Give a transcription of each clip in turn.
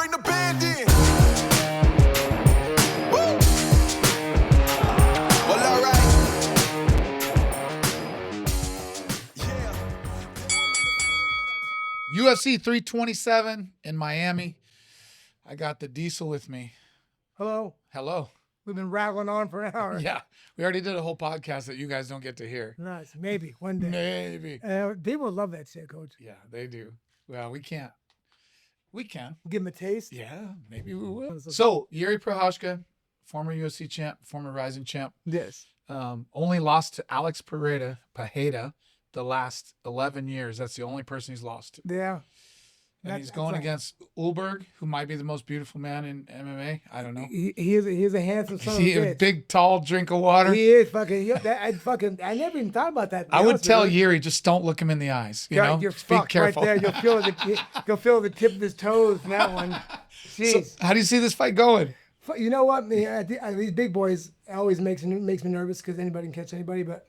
bring the band in. Woo! Well, all right. Yeah. UFC 327 in Miami. I got the Diesel with me. Hello. Hello. We've been rattling on for an hour. Yeah, we already did a whole podcast that you guys don't get to hear. Nice. Maybe one day. Maybe. People love that shit, Coach. Yeah, they do. Well, we can't. We can. Give them a taste. Yeah, maybe we will. So, Jiri Prochazka, former UFC champ, former Rising champ, Yes. only lost to Alex Pereira the last 11 years. That's the only person he's lost to. Yeah. And he's going against Ulberg, who might be the most beautiful man in MMA. I don't know. He is a handsome son of a He a bitch. big, tall drink of water. He is fucking. I never even thought about that. I would tell Jiri, just don't look him in the eyes. You know, you're just fucked be careful. right there. You'll feel the tip of his toes in that one. Jeez. So, how do you see this fight going? You know what? These big boys always makes me nervous because anybody can catch anybody. But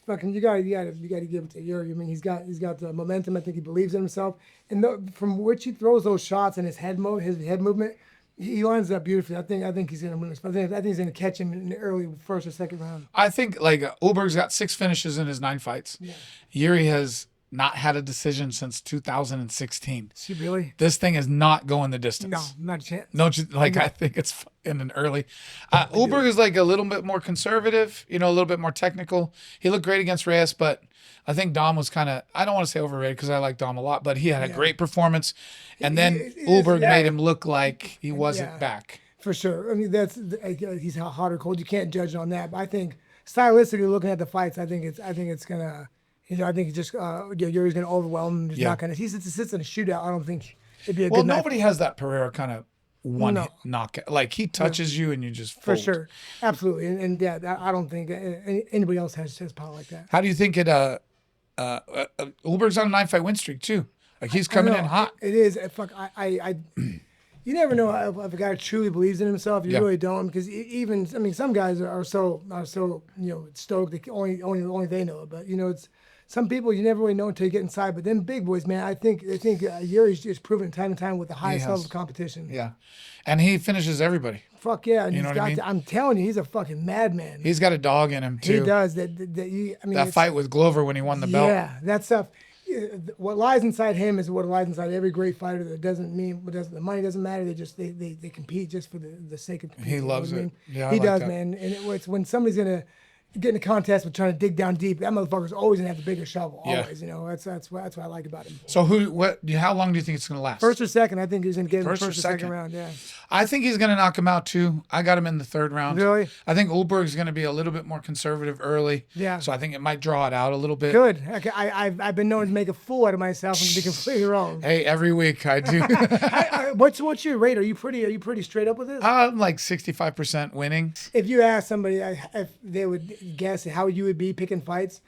fucking, you gotta give it to Jiri. I mean, he's got the momentum. I think he believes in himself, and from which he throws those shots and his head movement, he lines up beautifully. I think he's gonna win this. I think he's gonna catch him in the early first or second round. I think Ulberg's got 6 finishes in his 9 fights. Yeah. Jiri has not had a decision since 2016. She really? This thing is not going the distance. No, not a chance. No, I think it's in an early. Ulberg is like a little bit more conservative, a little bit more technical. He looked great against Reyes, but I think Dom was kind of, I don't want to say overrated because I like Dom a lot, but he had a great performance. And then Ulberg made him look like he wasn't back. For sure. I mean, he's hot or cold. You can't judge on that. But I think stylistically looking at the fights, I think it's going to, I think he's just Yuri's going to overwhelm him. He's not going to. He sits in a shootout. I don't think it'd be a good. Nobody has that Pereira kind of one knockout. Like he touches you and you just fold. For sure, absolutely. And yeah, I don't think anybody else has power like that. How do you think it? Ulberg's on a 9-fight win streak too. Like he's coming in hot. It is. Fuck. You never know if a guy truly believes in himself. You really don't, because some guys are so stoked that only they know it. But it's. Some people you never really know until you get inside, but then big boys, man, I think Yuri's just proven time and time with the highest level of competition. Yeah, and he finishes everybody. Fuck yeah, and you know what I mean? I'm telling you, he's a fucking madman. He's got a dog in him too. He does. That fight with Glover when he won the belt. Yeah, that stuff. What lies inside him is what lies inside every great fighter. That doesn't mean the money doesn't matter. They compete just for the sake of competing. He loves it. Yeah, he does, man. And it's when somebody's gonna get in a contest with trying to dig down deep, that motherfucker's always gonna have the bigger shovel. Always, that's what I like about him. So how long do you think it's gonna last? First or second? I think he's gonna get in the first or second round. Yeah. I think he's gonna knock him out too. I got him in the 3rd round. Really? I think Ulberg's gonna be a little bit more conservative early. Yeah. So I think it might draw it out a little bit. Good. I've been known to make a fool out of myself and be completely wrong. Hey, every week I do. What's your rate? Are you pretty straight up with this? I'm like 65% winning. If you ask somebody if they would guess how you would be picking fights,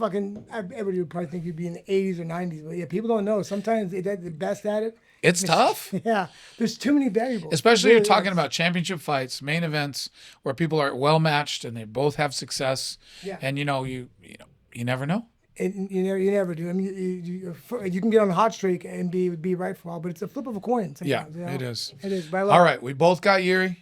everybody would probably think you'd be in the 80s or 90s. But yeah, people don't know. Sometimes they're the best at it. It's tough. Yeah, there's too many variables. Especially you're talking about championship fights, main events, where people are well matched and they both have success. Yeah. And you never know. And you never do. I mean, you can get on a hot streak and be right for all, but it's a flip of a coin sometimes. Yeah, it is. It is. All right, we both got Jiri.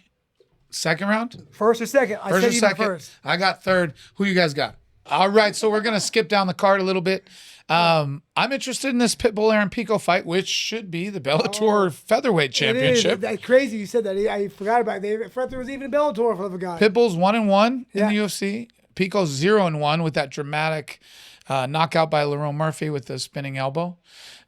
2nd round? First or second? I said even first. I got 3rd. Who you guys got? All right, so we're going to skip down the card a little bit. I'm interested in this Pitbull Aaron Pico fight, which should be the Bellator featherweight championship. That's crazy you said that. I forgot about it. I thought there was even a Bellator for the guy. Pitbull's 1-1 in the UFC. Pico's 0-1 with that dramatic knockout by Lerone Murphy with the spinning elbow.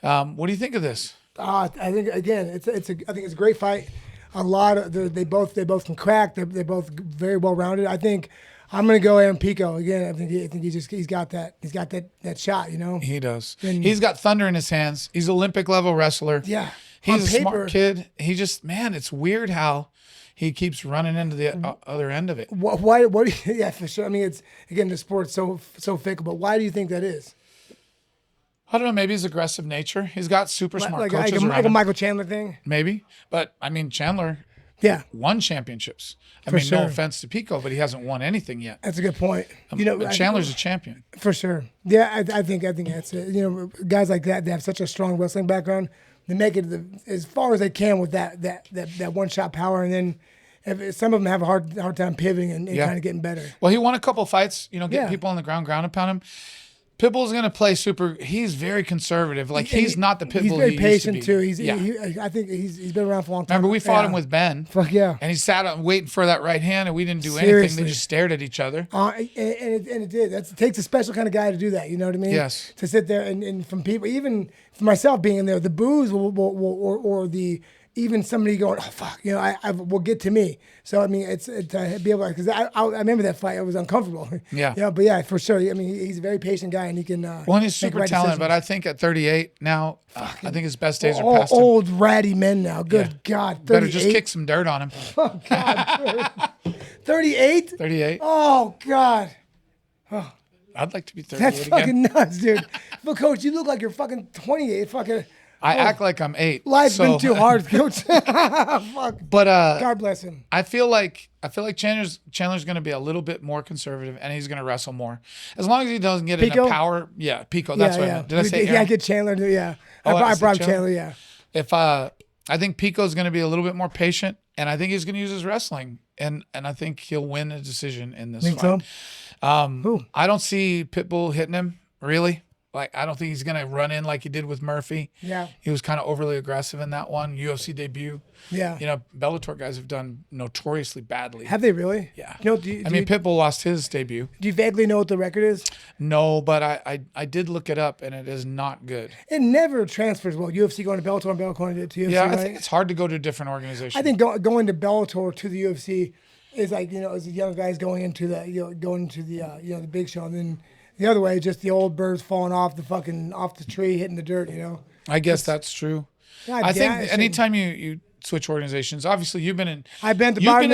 What do you think of this? I think again, I think it's a great fight. They both can crack. They're both very well rounded. I think I'm gonna go Aaron Pico again. I think he's got that shot. He does. He's got thunder in his hands. He's Olympic level wrestler. Yeah, he's a smart kid. He just it's weird how he keeps running into the other end of it. Why? What? Yeah, for sure. I mean, it's again the sport's so fickle. But why do you think that is? I don't know. Maybe his aggressive nature. He's got super smart coaches around like a him. Michael Chandler thing. Maybe, but I mean Chandler. Yeah. Won championships. No offense to Pico, but he hasn't won anything yet. That's a good point. But Chandler's a champion. For sure. Yeah, I think that's it. Guys like that, they have such a strong wrestling background. to make it as far as they can with that one shot power, and then some of them have a hard time pivoting and kind of getting better. Well, he won a couple fights, getting Yeah. people on the ground and pound him. Pitbull's going to play super. He's very conservative. Like, he's not the Pitbull He's very he patient used to be. too. I think he's been around for a long time. Remember, we fought him with Ben. Fuck yeah. And he sat up waiting for that right hand, and we didn't do anything. Seriously. They just stared at each other. And it did. It takes a special kind of guy to do that. You know what I mean? Yes. To sit there and from people, even for myself being in there, the boos or the even somebody going, oh fuck, I will get to me. So I mean, it's to be able, because I remember that fight. I was uncomfortable. Yeah. Yeah, but yeah, for sure. I mean, he's a very patient guy, and he can. Well, and he's super right talented, but decisions. I think at 38 now, I think his best days are All past him. old ratty men now. Good God, 38. Better just kick some dirt on him. Oh God, 38. 38. Oh God. I'd like to be 38 That's again. fucking nuts, dude. But coach, you look like you're fucking 28. Fucking I act like I'm 8. life's so, been too hard, coach. Fuck. But God bless him. I feel like Chandler's going to be a little bit more conservative, and he's going to wrestle more. As long as he doesn't get Pico? enough power. Yeah, Pico. That's what I meant. Did I say Yeah, Aaron? get Chandler. Yeah. Oh, I I said brought Chandler? Chandler. Yeah. If I think Pico's going to be a little bit more patient, and I think he's going to use his wrestling, and I think he'll win a decision in this Think fight. so? I don't see Pitbull hitting him, really. Like, I don't think he's going to run in like he did with Murphy. Yeah. He was kind of overly aggressive in that one UFC debut. Yeah. Bellator guys have done notoriously badly. Have they really? Yeah. Do Pitbull lost his debut. do you vaguely know what the record is? No, but I did look it up, and it is not good. It never transfers well. UFC going to Bellator and Bellator going to UFC. Yeah, I right? think it's hard to go to a different organization. I think going to Bellator to the UFC is like, as a young guys going into the the big show, and then the other way, just the old birds falling off the tree, hitting the dirt. I guess that's true. Yeah, I think it's- anytime you switch organizations, obviously you've been in to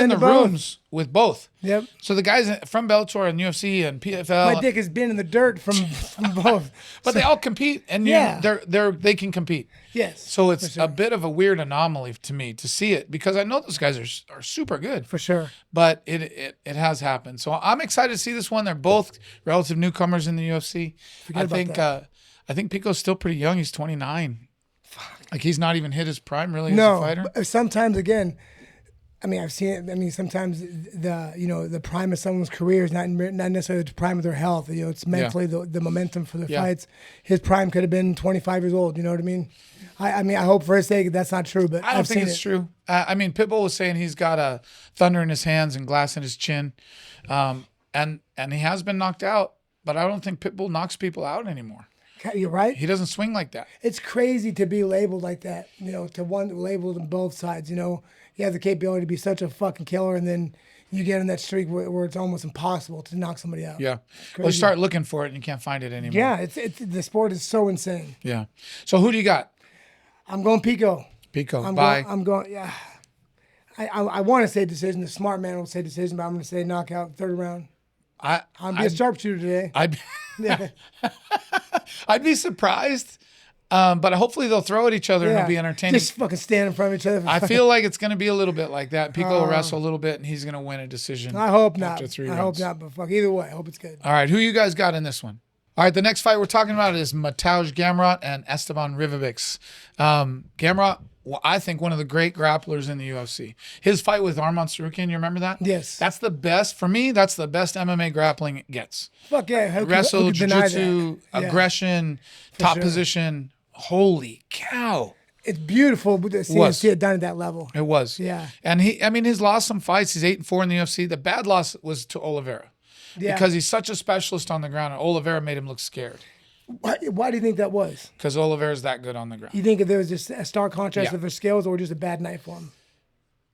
the both. rooms with both. Yep. So the guys from Bellator and UFC and PFL, My dick has been in the dirt from both. but they all compete, and Yeah. they can compete. Yes. So it's for sure. a bit of a weird anomaly to me to see it, because I know those guys are super good. For sure. But it has happened. So I'm excited to see this one. They're both relative newcomers in the UFC. Forget about that. I think Pico's still pretty young. He's 29. Like, he's not even hit his prime really as a fighter. But sometimes again, I've seen it. Sometimes the prime of someone's career is not necessarily the prime of their health. It's mentally the momentum for the fights. His prime could have been 25 years old. You know what I mean? I hope for his sake that's not true, but I don't think it's true. Pitbull was saying he's got a thunder in his hands and glass in his chin, and he has been knocked out. But I don't think Pitbull knocks people out anymore. You're right. He doesn't swing like that. It's crazy to be labeled like that. To one labeled on both sides. You have the capability to be such a fucking killer, and then you get in that streak where it's almost impossible to knock somebody out. Yeah. Well, you start looking for it and you can't find it anymore. Yeah, it's the sport is so insane. Yeah. So who do you got? I'm going Pico. Pico. Bye. I'm going. Yeah. I want to say decision. The smart man will say decision, but I'm going to say knockout, third round. I'm be a sharpshooter today. I'd be surprised, but hopefully they'll throw at each other and it'll be entertaining. Just fucking stand in front of each other. I feel like it's going to be a little bit like that. Pico will wrestle a little bit, and he's going to win a decision. I hope not. After 3 I rounds. hope not, but fuck, either way, I hope it's good. All right, who you guys got in this one? All right, the next fight we're talking about is Mateusz Gamrot and Esteban Rivabics. Gamrot, I think one of the great grapplers in the UFC. His fight with Arman Tsarukyan, you remember that? Yes. That's the best, for me, that's the best MMA grappling it gets. Fuck yeah. Who Wrestle, could deny jiu-jitsu, that? Yeah. aggression, top sure. position. Holy cow. It's beautiful to see it done at that level. It was. Yeah. And he's lost some fights. He's 8-4 in the UFC. The bad loss was to Oliveira. Yeah. Because he's such a specialist on the ground, and Oliveira made him look scared. Why do you think that was? Because Oliveira's that good on the ground. You think if there was just a stark contrast Yeah. of their skills or just a bad night for him?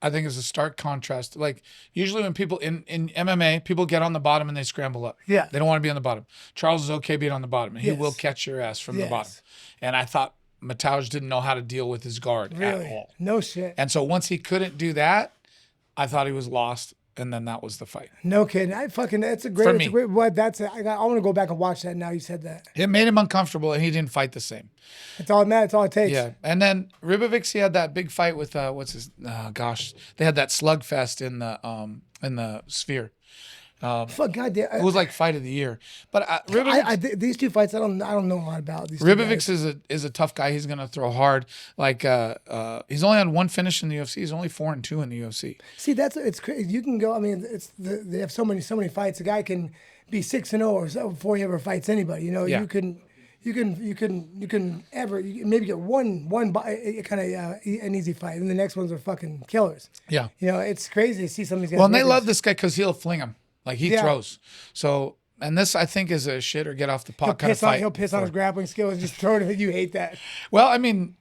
I think it's a stark contrast. Like, usually when people in MMA, people get on the bottom and they scramble up. Yeah. They don't want to be on the bottom. Charles is okay being on the bottom, and he Yes. will catch your ass from the Yes. bottom. And I thought Mateusz didn't know how to deal with his guard Really? at all. No shit. And so once he couldn't do that, I thought he was lost, and then that was the fight. No kidding. That's a great. For it's me. a great. What that's. I want to go back and watch that. Now you said that. It made him uncomfortable, and he didn't fight the same. That's all it matters. That's all it takes. Yeah, and then Ribovics, he had that big fight with they had that slugfest in the Sphere. Fuck, goddamn. It was like fight of the year. But These two fights, I don't know a lot about these. Ribovics is a tough guy. He's gonna throw hard. Like he's only had one finish in the UFC. He's only 4-2 in the UFC. See, it's crazy. You can go. I mean, they have so many fights. A guy can be 6-0 or so before he ever fights anybody. You know, Yeah. you can maybe get one kind of an easy fight, and the next ones are fucking killers. Yeah. You know, it's crazy to see some of these guys. Well, and they make love it. this guy because he'll fling him. Like he throws. So, and this I think is a shit or get off the pot kind of fight. He'll piss on his grappling skills and just throw it at you. Hate that. Well, I mean,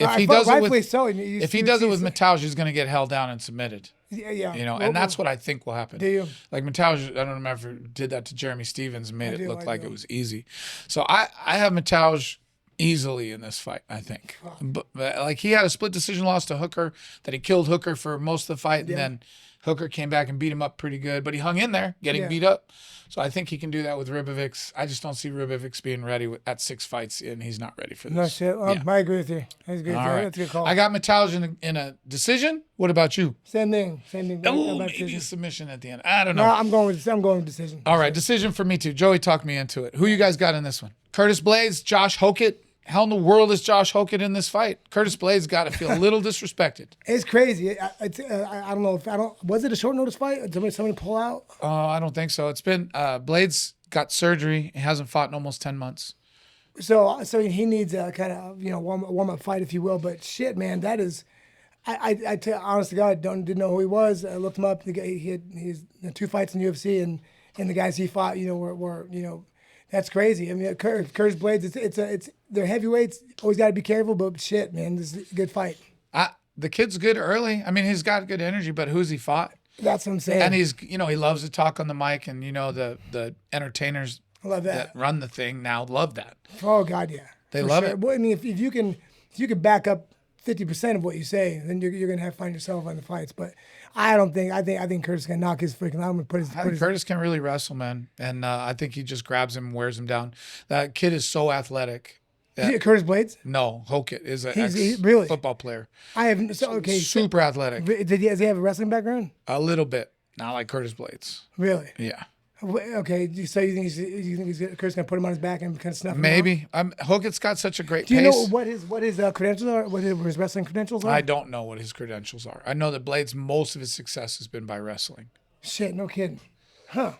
if he does it with if he does it with Matauj, he's going to get held down and submitted. Yeah. You know, and that's what I think will happen. Do you? Like Matauj, I don't remember if he did that to Jeremy Stevens and made it look like it was easy. So I have Matauj easily in this fight, I think. But like he had a split decision loss to Hooker, that he killed Hooker for most of the fight, and then Hooker came back and beat him up pretty good, but he hung in there, getting beat up. So I think he can do that with Ribovics. I just don't see Ribovics being ready at 6 fights, and he's not ready for this. No shit. I agree with you. I agree with you. Right. That's a good call. I got Matauj in a decision. What about you? Same thing. Oh, maybe a submission at the end. I don't know. No, I'm going with decision. All right, decision for me too. Joey talked me into it. Who you guys got in this one? Curtis Blaydes, Josh Hokett. How in the world is Josh Hokett in this fight? Curtis Blaydes got to feel a little disrespected. It's crazy. I don't know was it a short notice fight? Did somebody pull out? I don't think so. It's been Blaydes got surgery. He hasn't fought in almost 10 months. So he needs a kind of warm up fight, if you will. But shit, man, that is. Honest to God, didn't know who he was. I looked him up. The guy he's 2 fights in the UFC, and the guys he fought, were that's crazy. I mean, Curtis Blaydes, it's they're heavyweights. Always got to be careful, but shit, man, this is a good fight. The kid's good early. I mean, he's got good energy, but who's he fought? That's what I'm saying. And he's, he loves to talk on the mic, and the entertainers I love that run the thing now love that. Oh God, yeah, they love it. Well, I mean, if you can back up 50% of what you say, then you're gonna find yourself on the fights. But I think Curtis can knock his freaking. I'm gonna put his. Curtis can really wrestle, man, and I think he just grabs him and wears him down. That kid is so athletic. Curtis Blaydes? No, Hokett is an really football player. I have super athletic. Does he have a wrestling background? A little bit, not like Curtis Blaydes. Really? Yeah. Okay, so you think Curtis gonna put him on his back and kind of snuff him Maybe. Hokett's got such a great pace. Do you know what his credentials are? What his wrestling credentials are? I don't know what his credentials are. I know that Blaydes, most of his success has been by wrestling. Shit, no kidding. Huh.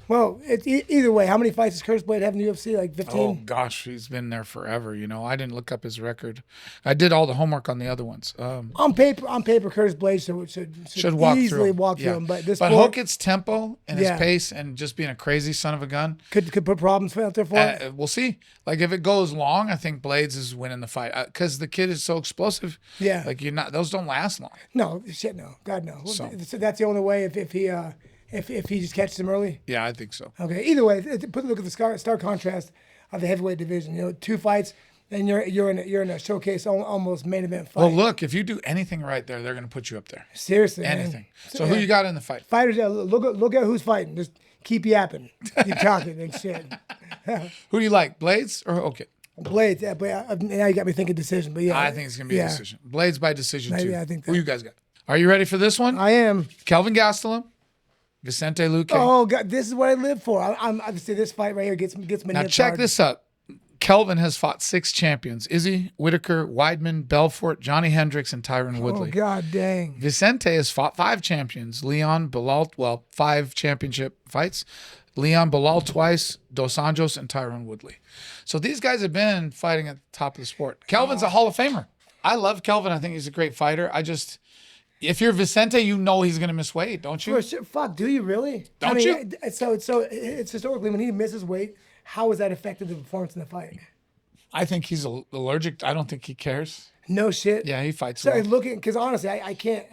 Well, either way, how many fights does Curtis Blaydes have in the UFC? Like 15? Oh, gosh, he's been there forever. I didn't look up his record. I did all the homework on the other ones. On paper, Curtis Blaydes should walk easily walk through him. But Hokett's tempo and his pace and just being a crazy son of a gun could put problems out there for him. We'll see. Like if it goes long, I think Blaydes is winning the fight because the kid is so explosive. Yeah, like those don't last long. No, shit, no, God no. So that's the only way if he just catches him early? Yeah, I think so. Okay. Either way, look at the stark contrast of the heavyweight division. 2 fights, then you're in a showcase almost main event fight. Well, look, if you do anything right there, they're going to put you up there. Seriously, anything. Man. So who you got in the fight? Fighters, look at who's fighting. Just keep yapping, keep talking and shit. Who do you like, Blaydes or Hokett? Blaydes. Yeah, but now you got me thinking decision. But yeah, I think it's going to be a decision. Blaydes by decision too. Yeah, I think that. Who you guys got? Are you ready for this one? I am. Kelvin Gastelum. Vicente Luque. Oh God, this is what I live for. I'm obviously this fight right here gets me. Now check this up. Kelvin has fought 6 champions: Izzy, Whitaker, Weidman, Belfort, Johnny Hendricks, and Tyron Woodley. Oh God dang. Vicente has fought 5 champions: Leon Bilal, 5 championship fights. Leon Bilal twice, Dos Anjos, and Tyron Woodley. So these guys have been fighting at the top of the sport. Kelvin's a Hall of Famer. I love Kelvin. I think he's a great fighter. If you're Vicente, you know he's going to miss weight, don't you? For sure. Fuck, do you really? Don't you? So it's historically when he misses weight, how has that affected the performance in the fight? I think he's allergic. I don't think he cares. No shit. Yeah, he fights. So because honestly, I can't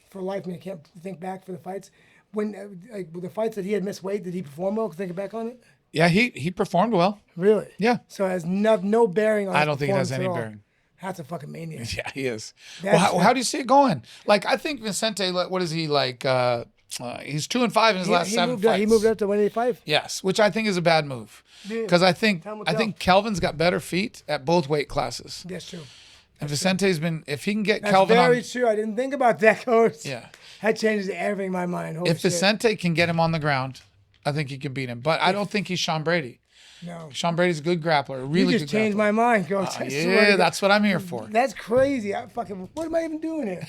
for life of me, I can't think back for the fights when the fights that he had missed weight. Did he perform well? Thinking back on it. Yeah, he performed well. Really? Yeah. So it has no bearing on. I don't think it has any bearing. That's a fucking maniac. Yeah, he is. Well, how do you see it going? Like, I think Vicente, what is he like? He's 2-5 in his last 7 fights. He moved up to 185. Yes, which I think is a bad move because I think Kelvin's got better feet at both weight classes. That's true. And Vicente's been, if he can get That's Kelvin very true. I didn't think about that, Coach. Yeah. That changes everything in my mind. Holy if Vicente can get him on the ground I think he can beat him, but I don't think he's Sean Brady. No. Sean Brady's a good grappler, You really just good changed grappler. my mind, Coach. I swear to Yeah, God. that's what I'm here for. That's crazy. What am I even doing here?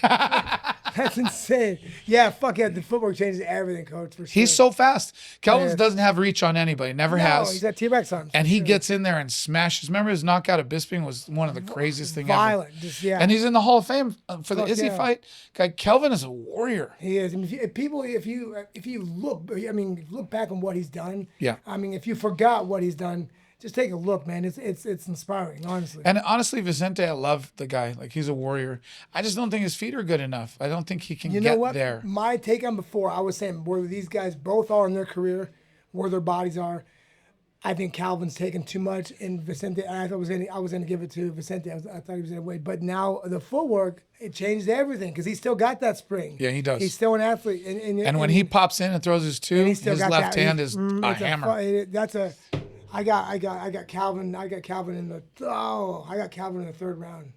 That's insane. Yeah, fuck yeah. The footwork changes everything, Coach. For sure. He's so fast. Kelvin Yeah. doesn't have reach on anybody, never No, has. he's at T-Rex on. And he gets in there and smashes. Remember his knockout of Bisping was one of the craziest things ever. Violent. Just, yeah. And he's in the Hall of Fame for the Fuck Izzy yeah. fight. Guy, Kelvin is a warrior. He is. I mean, if you look, I mean, if you look back on what he's done. Yeah. I mean, if you forgot what he's done, just take a look, man. It's inspiring, honestly. And honestly, Vicente, I love the guy. Like, he's a warrior. I just don't think his feet are good enough. I don't think he can You know get what? there. My take on before, I was saying where these guys both are in their career, where their bodies are. I think Calvin's taken too much, and Vicente. I was gonna give it to Vicente. I thought he was gonna wait, but now the footwork, it changed everything because he still got that spring. Yeah, he does. He's still an athlete, And when he pops in and throws his two, and he his still got left that, hand is a hammer. I got Calvin. I got Calvin in the. Oh, I got Calvin in the third round.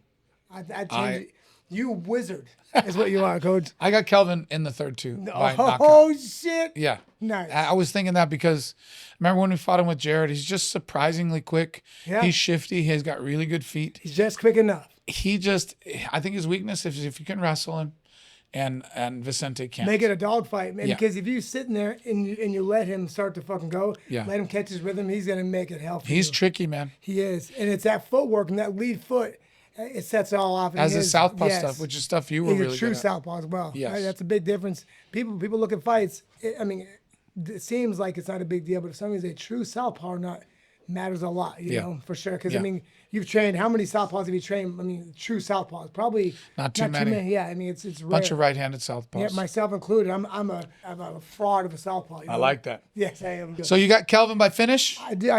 I changed it. You wizard is what you are, Coach. I got Kelvin in the third two. By knockout. Oh shit! Yeah. Nice. I was thinking that because remember when we fought him with Jared, he's just surprisingly quick. Yeah. He's shifty. He's got really good feet. He's just quick enough. I think his weakness is if you can wrestle him and Vicente can't. Make it a dogfight, man. Yeah. Because if you sitting there and you let him start to fucking go, Yeah. let him catch his rhythm, he's gonna make it hell for He's you. tricky, man. He is, and it's that footwork and that lead foot. It sets it all off. And As he a is- southpaw yes. stuff, which is stuff you were He's really a true good at. southpaw as well. Yes. Right? That's a big difference. People look at fights. It seems like it's not a big deal, but if somebody's a true southpaw or not matters a lot. You Yeah. know, for sure. Because Yeah. I mean, you've trained. How many southpaws have you trained? I mean, true southpaws, probably Not too many. Yeah, I mean, it's rare. Bunch of right-handed southpaws. Yeah, myself included. I'm a fraud of a southpaw. You I know? like that. Yes, I am. Good. So you got Kelvin by finish? I do.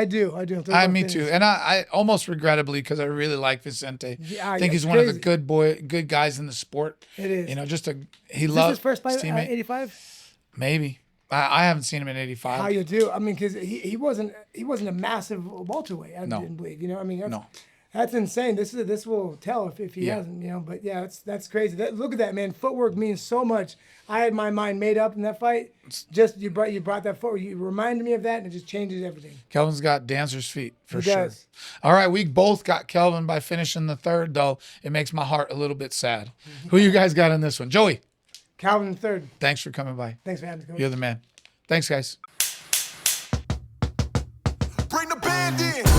Me too. And I almost regrettably because I really like Vicente. Yeah, I think it's he's one of the crazy. good guys in the sport. It is. You know, he Is this loves his first fight? his teammate. 85. Maybe. I haven't seen him in 85. How you do? I mean, because he wasn't a massive welterweight. I No. didn't believe. You know, I mean, that's, No. that's insane. This will tell if he Yeah. hasn't. You know, but yeah, that's crazy. Look at that, man. Footwork means so much. I had my mind made up in that fight. Just you brought that forward. You reminded me of that, and it just changes everything. Kelvin's got dancer's feet for He sure. does. All right, we both got Kelvin by finishing the third, though. It makes my heart a little bit sad. Who you guys got in this one? Joey, Calvin third. thanks for coming by. Thanks for having me. Coach. You're the man. Thanks, guys. Bring the band in.